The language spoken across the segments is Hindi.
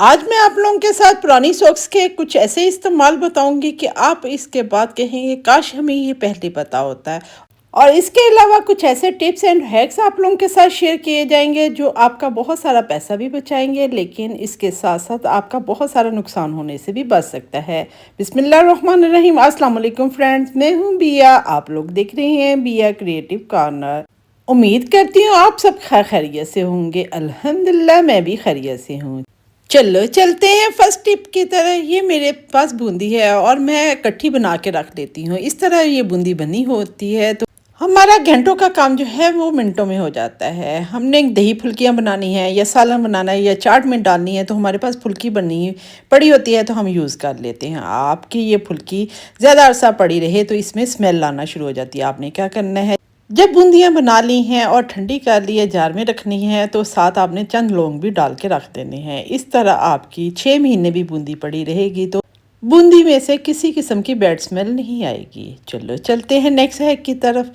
आज मैं आप लोगों के साथ पुरानी सॉक्स के कुछ ऐसे इस्तेमाल बताऊंगी कि आप इसके बाद कहेंगे काश हमें ये पहले पता होता है। और इसके अलावा कुछ ऐसे टिप्स एंड हैक्स आप लोगों के साथ शेयर किए जाएंगे जो आपका बहुत सारा पैसा भी बचाएंगे, लेकिन इसके साथ साथ आपका बहुत सारा नुकसान होने से भी बच सकता है। बिस्मिल्लाहिर्रहमानिर्रहीम। अस्सलाम वालेकुम फ्रेंड्स, मैं हूँ बिया। आप लोग देख रहे हैं बिया क्रिएटिव कॉर्नर। उम्मीद करती हूँ आप सब खैरियत से होंगे। अल्हम्दुलिल्लाह मैं भी खैरियत से हूँ। चलो चलते हैं फर्स्ट टिप की तरह। ये मेरे पास बूंदी है और मैं इकट्ठी बना के रख लेती हूँ। इस तरह ये बूंदी बनी होती है तो हमारा घंटों का काम जो है वो मिनटों में हो जाता है। हमने दही फुल्कियाँ बनानी है या सालन बनाना है या चाट में डालनी है तो हमारे पास फुल्की बनी पड़ी होती है तो हम यूज़ कर लेते हैं। आपकी ये फुल्की ज़्यादा अरसा पड़ी रहे तो इसमें स्मेल आना शुरू हो जाती है। आपने क्या करना है, जब बूंदियाँ बना ली हैं और ठंडी कर ली है, जार में रखनी है, तो साथ आपने चंद लौंग भी डाल के रख देने हैं। इस तरह आपकी 6 महीने भी बूंदी पड़ी रहेगी तो बूंदी में से किसी किस्म की बैड स्मेल नहीं आएगी। चलो चलते हैं नेक्स्ट हैक की तरफ।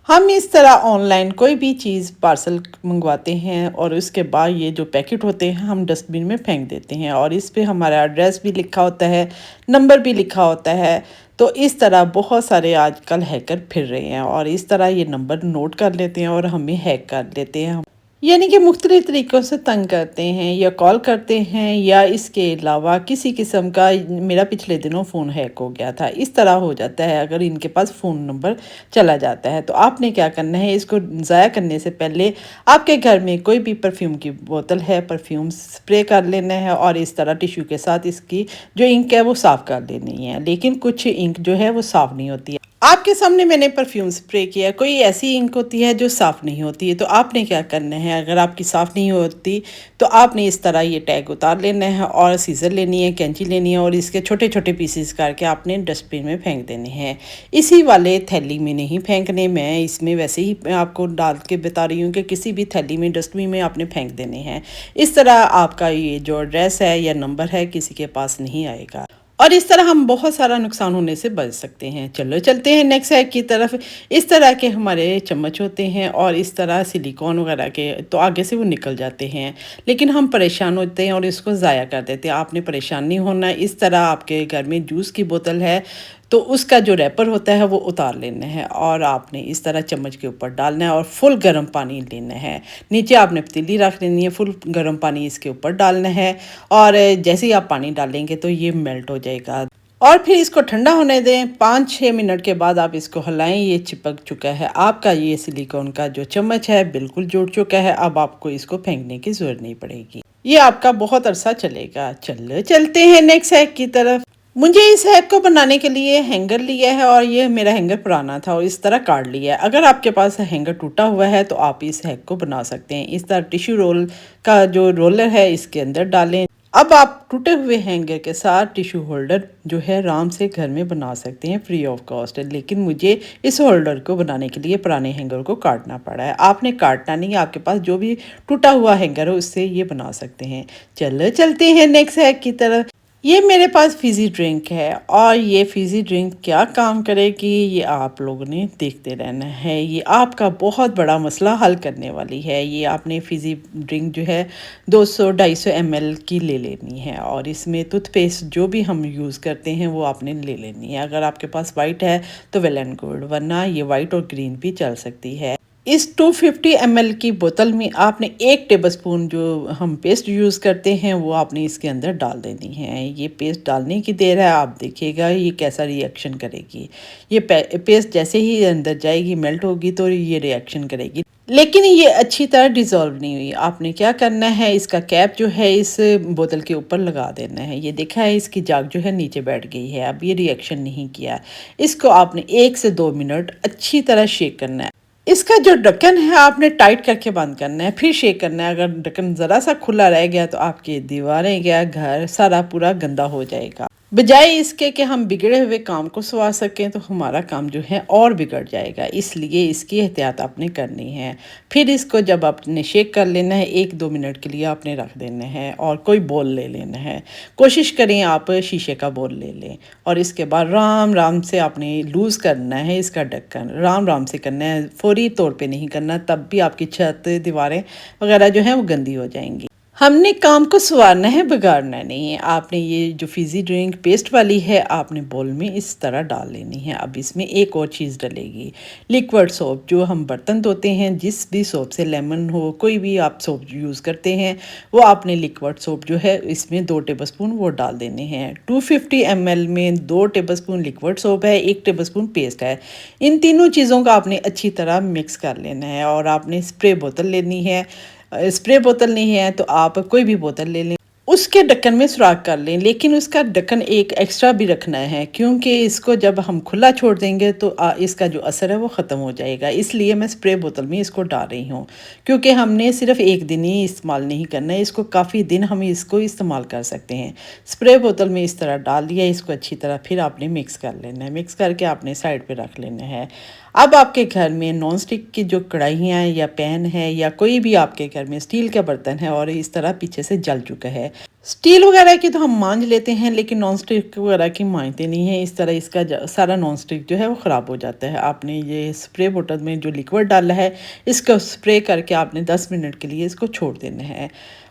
हम इस तरह ऑनलाइन कोई भी चीज़ पार्सल मंगवाते हैं और उसके बाद ये जो पैकेट होते हैं हम डस्टबिन में फेंक देते हैं और इस पे हमारा एड्रेस भी लिखा होता है, नंबर भी लिखा होता है। तो इस तरह बहुत सारे आजकल हैकर फिर रहे हैं और इस तरह ये नंबर नोट कर लेते हैं और हमें हैक कर लेते हैं। यानी कि मुख्तलिफ तरीक़ों से तंग करते हैं या कॉल करते हैं या इसके अलावा किसी किस्म का। मेरा पिछले दिनों फ़ोन हैक हो गया था। इस तरह हो जाता है अगर इनके पास फ़ोन नंबर चला जाता है। तो आपने क्या करना है, इसको ज़ाया करने से पहले आपके घर में कोई भी परफ्यूम की बोतल है, परफ्यूम स्प्रे कर लेना है और इस तरह टिश्यू के साथ इसकी जो इंक है वो साफ़ कर लेनी है। लेकिन कुछ इंक जो है वो साफ़ नहीं होती है। आपके सामने मैंने परफ्यूम स्प्रे किया, कोई ऐसी इंक होती है जो साफ़ नहीं होती है। तो आपने क्या करना है, अगर आपकी साफ़ नहीं होती तो आपने इस तरह ये टैग उतार लेना है और सीज़र लेनी है, कैंची लेनी है और इसके छोटे छोटे पीसेस करके आपने डस्टबिन में फेंक देने हैं। इसी वाले थैली में नहीं फेंकने, मैं इसमें वैसे ही आपको डाल के बता रही हूँ कि किसी भी थैली में डस्टबिन में आपने फेंक देने हैं। इस तरह आपका ये जो एड्रेस है या नंबर है किसी के पास नहीं आएगा और इस तरह हम बहुत सारा नुकसान होने से बच सकते हैं। चलो चलते हैं नेक्स्ट हैक की तरफ। इस तरह के हमारे चम्मच होते हैं और इस तरह सिलिकॉन वगैरह के तो आगे से वो निकल जाते हैं, लेकिन हम परेशान होते हैं और इसको ज़ाया कर देते हैं। आपने परेशान नहीं होना। इस तरह आपके घर में जूस की बोतल है तो उसका जो रैपर होता है वो उतार लेना है और आपने इस तरह चम्मच के ऊपर डालना है और फुल गर्म पानी लेना है। नीचे आपने पतीली रख लेनी है, फुल गर्म पानी इसके ऊपर डालना है और जैसे ही आप पानी डालेंगे तो ये मेल्ट हो जाएगा और फिर इसको ठंडा होने दें। 5-6 मिनट के बाद आप इसको हिलाएं, ये चिपक चुका है। आपका ये सिलिकॉन का जो चम्मच है बिल्कुल जुड़ चुका है। अब आपको इसको फेंकने की ज़रूरत नहीं पड़ेगी, ये आपका बहुत अरसा चलेगा। चलो चलते हैं नेक्स्ट हैक की तरफ। मुझे इस हैक को बनाने के लिए हैंगर लिया है और ये मेरा हैंगर पुराना था और इस तरह काट लिया है। अगर आपके पास हैंगर टूटा हुआ है तो आप इस हैक को बना सकते हैं। इस तरह टिश्यू रोल का जो रोलर है इसके अंदर डालें। अब आप टूटे हुए हैंगर के साथ टिश्यू होल्डर जो है आराम से घर में बना सकते हैं फ्री ऑफ कॉस्ट। लेकिन मुझे इस होल्डर को बनाने के लिए पुराने हैंगर को काटना पड़ा है। आपने काटना नहीं, आपके पास जो भी टूटा हुआ हैंगर है उससे ये बना सकते हैं। चलो चलते हैं नेक्स्ट हैक की तरफ। ये मेरे पास फिज़ी ड्रिंक है और ये फिज़ी ड्रिंक क्या काम करेगी ये आप लोगों ने देखते रहना है। ये आपका बहुत बड़ा मसला हल करने वाली है। ये आपने फिज़ी ड्रिंक जो है 200-250 ml की ले लेनी है और इसमें टूथपेस्ट जो भी हम यूज़ करते हैं वो आपने ले लेनी है। अगर आपके पास वाइट है तो वेल एंड गुड, वरना ये वाइट और ग्रीन भी चल सकती है। इस 250 ml की बोतल में आपने 1 टेबलस्पून जो हम पेस्ट यूज़ करते हैं वो आपने इसके अंदर डाल देनी है। ये पेस्ट डालने की देर है, आप देखिएगा ये कैसा रिएक्शन करेगी। ये पेस्ट जैसे ही अंदर जाएगी मेल्ट होगी तो ये रिएक्शन करेगी, लेकिन ये अच्छी तरह डिज़ोल्व नहीं हुई। आपने क्या करना है, इसका कैप जो है इस बोतल के ऊपर लगा देना है। ये देखा है इसकी जाग जो है नीचे बैठ गई है। अब ये रिएक्शन नहीं किया। इसको आपने 1 से 2 मिनट अच्छी तरह शेक करना है। इसका जो ढक्कन है आपने टाइट करके बंद करना है, फिर शेक करना है। अगर ढक्कन ज़रा सा खुला रह गया तो आपकी दीवारें क्या घर सारा पूरा गंदा हो जाएगा। बजाय इसके कि हम बिगड़े हुए काम को संवार सकें तो हमारा काम जो है और बिगड़ जाएगा। इसलिए इसकी एहतियात आपने करनी है। फिर इसको जब आपने शेक कर लेना है 1-2 मिनट के लिए आपने रख देना है और कोई बोल ले लेना है। कोशिश करें आप शीशे का बोल ले लें और इसके बाद राम राम से आपने लूज़ करना है इसका ढक्कन। राम राम से करना है, फौरी तौर पे नहीं करना, तब भी आपकी छत दीवारें वगैरह जो हैं वो गंदी हो जाएंगी। हमने काम को सँवारना है, बिगाड़ना नहीं है। आपने ये जो फ़िज़ी ड्रिंक पेस्ट वाली है, आपने बाउल में इस तरह डाल लेनी है। अब इसमें एक और चीज़ डलेगी, लिक्विड सोप। जो हम बर्तन धोते हैं, जिस भी सोप से, लेमन हो, कोई भी आप सोप यूज़ करते हैं, वो आपने लिक्विड सोप जो है इसमें 2 टेबलस्पून वो डाल देने हैं। 250 ml में 2 टेबलस्पून लिक्विड सोप है, 1 टेबलस्पून पेस्ट है। इन तीनों चीज़ों को आपने अच्छी तरह मिक्स कर लेना है और आपने स्प्रे बोतल लेनी है। स्प्रे बोतल नहीं है तो आप कोई भी बोतल ले लें, उसके ढक्कन में सुराख कर लें, लेकिन उसका ढक्कन एक एक्स्ट्रा भी रखना है क्योंकि इसको जब हम खुला छोड़ देंगे तो इसका जो असर है वो ख़त्म हो जाएगा। इसलिए मैं स्प्रे बोतल में इसको डाल रही हूँ, क्योंकि हमने सिर्फ एक दिन ही इस्तेमाल नहीं करना है, इसको काफ़ी दिन हम इसको इस्तेमाल कर सकते हैं। स्प्रे बोतल में इस तरह डाल दिया, इसको अच्छी तरह फिर आपने मिक्स कर लेना है। मिक्स करके आपने साइड पर रख लेना है। अब आपके घर में नॉन स्टिक की जो कढ़ाइयाँ या पैन है या कोई भी आपके घर में स्टील का बर्तन है और इस तरह पीछे से जल चुका है, स्टील वगैरह की तो हम मांज लेते हैं, लेकिन नॉन स्टिक वगैरह की मांजते नहीं हैं। इस तरह इसका सारा नॉन स्टिक जो है वो ख़राब हो जाता है। आपने ये स्प्रे बोतल में जो लिक्विड डाला है, इसको स्प्रे करके आपने 10 मिनट के लिए इसको छोड़ देना है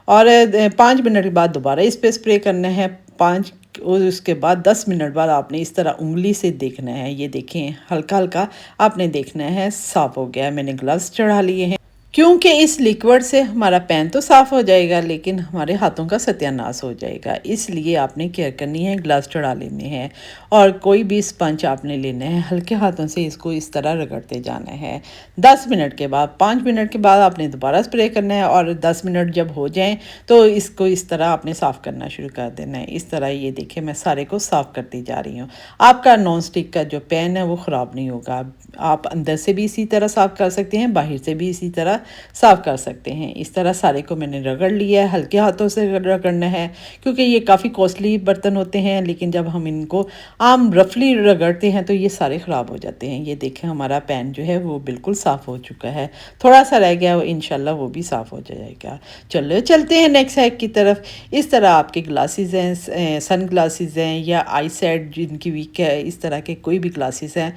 और 5 मिनट के बाद दोबारा इस पर स्प्रे करना है। 5 और उसके बाद 10 मिनट बाद आपने इस तरह उंगली से देखना है। ये देखें, हल्का हल्का आपने देखना है साफ़ हो गया। मैंने ग्लव्स चढ़ा लिए हैं क्योंकि इस लिक्विड से हमारा पैन तो साफ़ हो जाएगा, लेकिन हमारे हाथों का सत्यानाश हो जाएगा। इसलिए आपने केयर करनी है, ग्लव्स चढ़ा लेने हैं और कोई भी स्पंज आपने लेना है, हल्के हाथों से इसको इस तरह रगड़ते जाना है। 10 मिनट के बाद, 5 मिनट के बाद आपने दोबारा स्प्रे करना है और 10 मिनट जब हो जाएं तो इसको इस तरह आपने साफ़ करना शुरू कर देना है। इस तरह ये देखिए मैं सारे को साफ़ करती जा रही हूँ। आपका नॉन स्टिक का जो पैन है वो ख़राब नहीं होगा। आप अंदर से भी इसी तरह साफ़ कर सकते हैं, बाहर से भी इसी तरह साफ़ कर सकते हैं। इस तरह सारे को मैंने रगड़ लिया है, हल्के हाथों से रगड़ना है क्योंकि ये काफ़ी कॉस्टली बर्तन होते हैं, लेकिन जब हम इनको आम रफली रगड़ते हैं तो ये सारे ख़राब हो जाते हैं। ये देखें हमारा पैन जो है वो बिल्कुल साफ़ हो चुका है, थोड़ा सा रह गया, इंशाल्लाह वो भी साफ़ हो जाएगा। चलो चलते हैं नेक्स्ट हैक की तरफ। इस तरह आपके ग्लासेस हैं, सन ग्लासेस हैं या आई साइट जिनकी वीक है, इस तरह के कोई भी ग्लासेस हैं,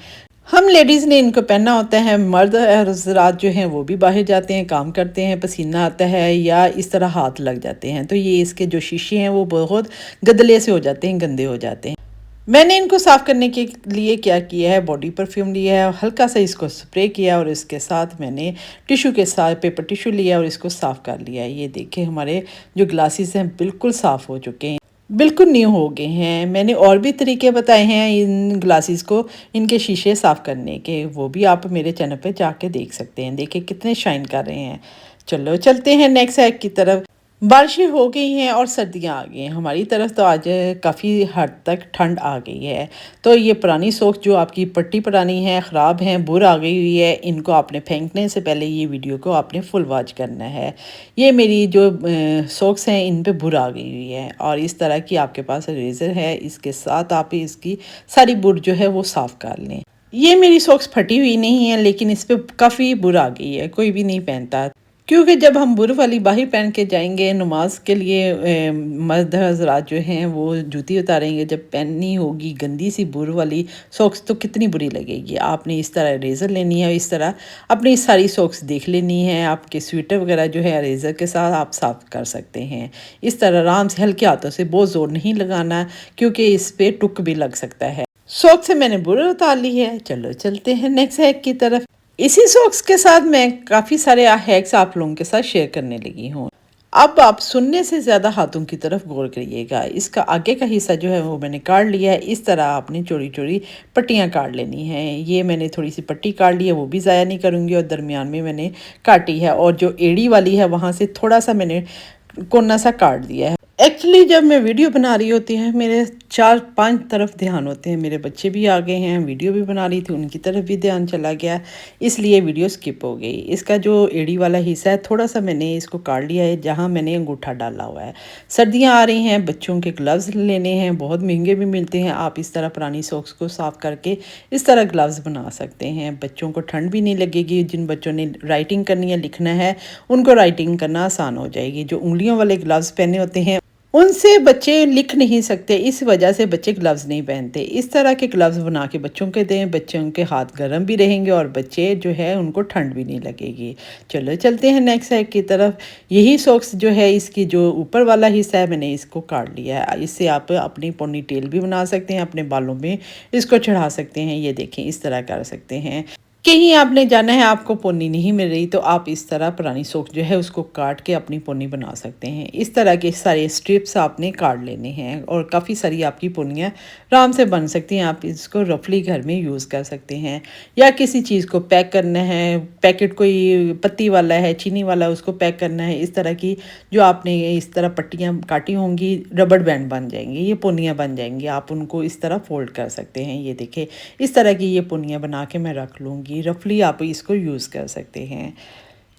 हम लेडीज़ ने इनको पहनना होता है। मर्द हज़रात जो हैं वो भी बाहर जाते हैं, काम करते हैं, पसीना आता है या इस तरह हाथ लग जाते हैं तो ये इसके जो शीशे हैं वो बहुत गदले से हो जाते हैं, गंदे हो जाते हैं। मैंने इनको साफ़ करने के लिए क्या किया है, बॉडी परफ्यूम लिया है और हल्का सा इसको स्प्रे किया और इसके साथ मैंने टिश्यू के साथ पेपर टिश्यू लिया और इसको साफ़ कर लिया है। ये देखें हमारे जो ग्लासेस हैं बिल्कुल साफ़ हो चुके हैं, बिल्कुल न्यू हो गए हैं। मैंने और भी तरीके बताए हैं इन ग्लासेस को, इनके शीशे साफ़ करने के, वो भी आप मेरे चैनल पे जाके देख सकते हैं। देखिए कितने शाइन कर रहे हैं। चलो चलते हैं नेक्स्ट हैक की तरफ। बारिशें हो गई हैं और सर्दियां आ गई हैं, हमारी तरफ तो आज काफ़ी हद तक ठंड आ गई है। तो ये पुरानी सॉक्स जो आपकी पट्टी पुरानी है, ख़राब हैं, बुर आ गई हुई है, इनको आपने फेंकने से पहले ये वीडियो को आपने फुल वॉच करना है। ये मेरी जो सॉक्स हैं इन पे बुर आ गई हुई है और इस तरह की आपके पास रेज़र है, इसके साथ आप इसकी सारी बुर जो है वो साफ़ कर लें। ये मेरी सॉक्स फटी हुई नहीं है, लेकिन इस पर काफ़ी बुर आ गई है, कोई भी नहीं पहनता क्योंकि जब हम बुर वाली बाहर पहन के जाएंगे नमाज के लिए, मर्द हजरात जो हैं वो जूती उतारेंगे, जब पहननी होगी गंदी सी बुर वाली सॉक्स तो कितनी बुरी लगेगी। आपने इस तरह रेज़र लेनी है, इस तरह अपनी सारी सॉक्स देख लेनी है। आपके स्वेटर वगैरह जो है रेज़र के साथ आप साफ़ कर सकते हैं। इस तरह आराम से हल्के हाथों से, बहुत ज़ोर नहीं लगाना क्योंकि इस पर टुक भी लग सकता है। सॉक्स से मैंने बुर उतार ली है। चलो चलते हैं नेक्स्ट हैक की तरफ। इसी सॉक्स के साथ मैं काफ़ी सारे हैक्स आप लोगों के साथ शेयर करने लगी हूँ। अब आप सुनने से ज़्यादा हाथों की तरफ गौर करिएगा। इसका आगे का हिस्सा जो है वो मैंने काट लिया है। इस तरह आपने चौड़ी चौड़ी पट्टियाँ काट लेनी हैं। ये मैंने थोड़ी सी पट्टी काट ली है, वो भी ज़ाया नहीं करूँगी और दरमियान में मैंने काटी है और जो एड़ी वाली है वहाँ से थोड़ा सा मैंने कोना सा काट दिया है। एक्चुअली जब मैं वीडियो बना रही होती है मेरे 4-5 तरफ ध्यान होते हैं। मेरे बच्चे भी आ गए हैं, वीडियो भी बना रही थी, उनकी तरफ भी ध्यान चला गया, इसलिए वीडियो स्किप हो गई। इसका जो एड़ी वाला हिस्सा है थोड़ा सा मैंने इसको काट लिया है जहां मैंने अंगूठा डाला हुआ है। सर्दियां आ रही हैं, बच्चों के ग्लव्स लेने हैं, बहुत महंगे भी मिलते हैं। आप इस तरह पुरानी सॉक्स को साफ़ करके इस तरह ग्लव्स बना सकते हैं। बच्चों को ठंड भी नहीं लगेगी। जिन बच्चों ने राइटिंग करनी है, लिखना है, उनको राइटिंग करना आसान हो जाएगी। जो उंगलियों वाले ग्लव्स पहने होते हैं उनसे बच्चे लिख नहीं सकते, इस वजह से बच्चे ग्लव्स नहीं पहनते। इस तरह के ग्लव्स बना के बच्चों के दें, बच्चों के हाथ गर्म भी रहेंगे और बच्चे जो है उनको ठंड भी नहीं लगेगी। चलो चलते हैं नेक्स्ट साइड की तरफ। यही सॉक्स जो है इसकी जो ऊपर वाला हिस्सा है मैंने इसको काट लिया है। इससे आप अपनी पोनी टेल भी बना सकते हैं, अपने बालों में इसको चढ़ा सकते हैं। ये देखें इस तरह कर सकते हैं। कहीं आपने जाना है, आपको पोनी नहीं मिल रही, तो आप इस तरह पुरानी सॉक्स जो है उसको काट के अपनी पोनी बना सकते हैं। इस तरह के सारे स्ट्रिप्स आपने काट लेने हैं और काफ़ी सारी आपकी पोनियाँ आराम से बन सकती हैं। आप इसको रफली घर में यूज़ कर सकते हैं या किसी चीज़ को पैक करना है, पैकेट कोई पत्ती वाला है, चीनी वाला, उसको पैक करना है। इस तरह की जो आपने इस तरह पट्टियाँ काटी होंगी, रबड़ बैंड बन जाएंगे, ये पोनियाँ बन जाएंगी। आप उनको इस तरह फोल्ड कर सकते हैं। ये देखिए इस तरह की ये पोनियाँ बना के मैं रख लूँगी। रफली आप इसको यूज़ कर सकते हैं।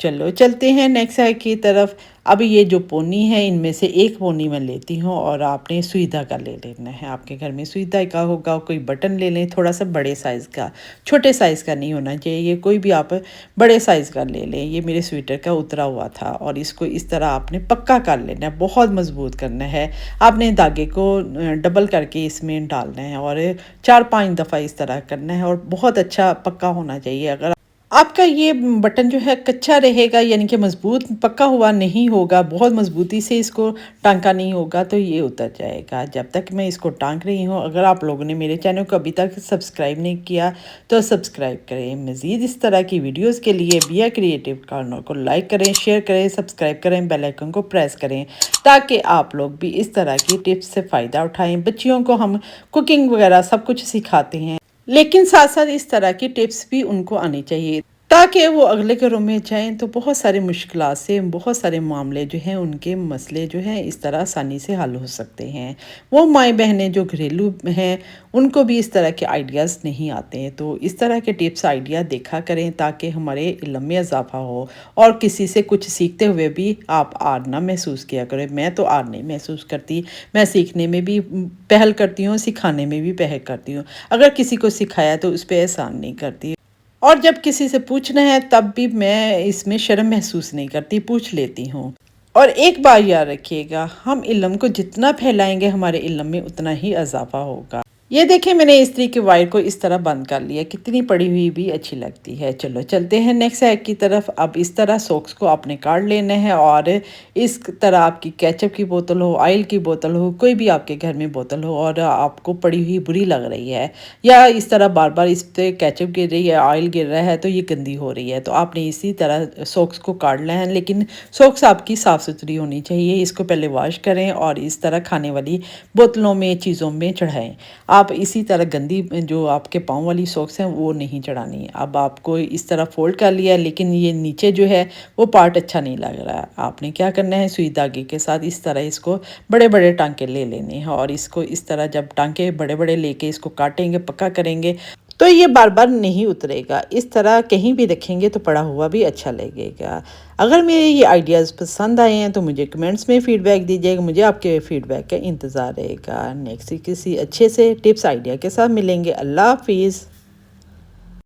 चलो चलते हैं नेक्स्ट साइड की तरफ। अब ये जो पोनी है इनमें से एक पोनी मैं लेती हूँ और आपने सुई धागा ले लेना है। आपके घर में सुई धागा होगा, कोई बटन ले लें थोड़ा सा बड़े साइज़ का, छोटे साइज़ का नहीं होना चाहिए, ये कोई भी आप बड़े साइज़ का ले लें। ये मेरे स्वेटर का उतरा हुआ था और इसको इस तरह आपने पक्का कर लेना है, बहुत मज़बूत करना है। आपने धागे को डबल करके इसमें डालना है और 4-5 दफ़ा इस तरह करना है और बहुत अच्छा पक्का होना चाहिए। अगर आपका ये बटन जो है कच्चा रहेगा, यानी कि मज़बूत पक्का हुआ नहीं होगा, बहुत मज़बूती से इसको टांका नहीं होगा, तो ये उतर जाएगा। जब तक मैं इसको टांक रही हूँ, अगर आप लोगों ने मेरे चैनल को अभी तक सब्सक्राइब नहीं किया तो सब्सक्राइब करें। मज़ीद इस तरह की वीडियोस के लिए बिया क्रिएटिव कार्नर को लाइक करें, शेयर करें, सब्सक्राइब करें, बेल आइकन को प्रेस करें ताकि आप लोग भी इस तरह की टिप्स से फ़ायदा उठाएँ। बच्चियों को हम कुकिंग वगैरह सब कुछ सिखाते हैं, लेकिन साथ साथ इस तरह की टिप्स भी उनको आनी चाहिए ताकि वो अगले घरों में जाएं तो बहुत सारी मुश्किलात से, बहुत सारे मामले जो हैं, उनके मसले जो हैं इस तरह आसानी से हल हो सकते हैं। वो माएँ बहनें जो घरेलू हैं उनको भी इस तरह के आइडियाज़ नहीं आते हैं, तो इस तरह के टिप्स आइडिया देखा करें ताकि हमारे इल्म में इजाफा हो और किसी से कुछ सीखते हुए भी आप आर ना महसूस किया करें। मैं तो आर नहीं महसूस करती, मैं सीखने में भी पहल करती हूँ, सिखाने में भी पहल करती हूँ। अगर किसी को सिखाया तो उस पर एहसान नहीं करती और जब किसी से पूछना है तब भी मैं इसमें शर्म महसूस नहीं करती, पूछ लेती हूँ। और एक बात याद रखिएगा, हम इल्म को जितना फैलाएंगे हमारे इल्म में उतना ही इजाफा होगा। ये देखिए मैंने इस्त्री के वायर को इस तरह बंद कर लिया, कितनी पड़ी हुई भी अच्छी लगती है। चलो चलते हैं नेक्स्ट साइड की तरफ। अब इस तरह सॉक्स को आपने काट लेना है और इस तरह आपकी केचप की बोतल हो, ऑयल की बोतल हो, कोई भी आपके घर में बोतल हो और आपको पड़ी हुई बुरी लग रही है या इस तरह बार बार इस पर केचप गिर रही है, ऑयल गिर रहा है, तो ये गंदी हो रही है, तो आपने इसी तरह सॉक्स को काटना है। लेकिन सॉक्स आपकी साफ़ सुथरी होनी चाहिए। इसको पहले वॉश करें और इस तरह खाने वाली बोतलों में, चीज़ों में चढ़ाएँ। आप इसी तरह गंदी जो आपके पाँव वाली सॉक्स हैं वो नहीं चढ़ानी। अब आपको इस तरह फोल्ड कर लिया, लेकिन ये नीचे जो है वो पार्ट अच्छा नहीं लग रहा है। आपने क्या करना है, सुई धागे के साथ इस तरह इसको बड़े बड़े टांके ले लेने हैं और इसको इस तरह जब टांके बड़े बड़े लेके इसको काटेंगे, पक्का करेंगे, तो ये बार बार नहीं उतरेगा। इस तरह कहीं भी रखेंगे तो पड़ा हुआ भी अच्छा लगेगा। अगर मेरे ये आइडियाज़ पसंद आए हैं तो मुझे कमेंट्स में फ़ीडबैक दीजिएगा, मुझे आपके फ़ीडबैक का इंतज़ार रहेगा। नेक्स्ट किसी अच्छे से टिप्स आइडिया के साथ मिलेंगे। अल्लाह हाफिज़।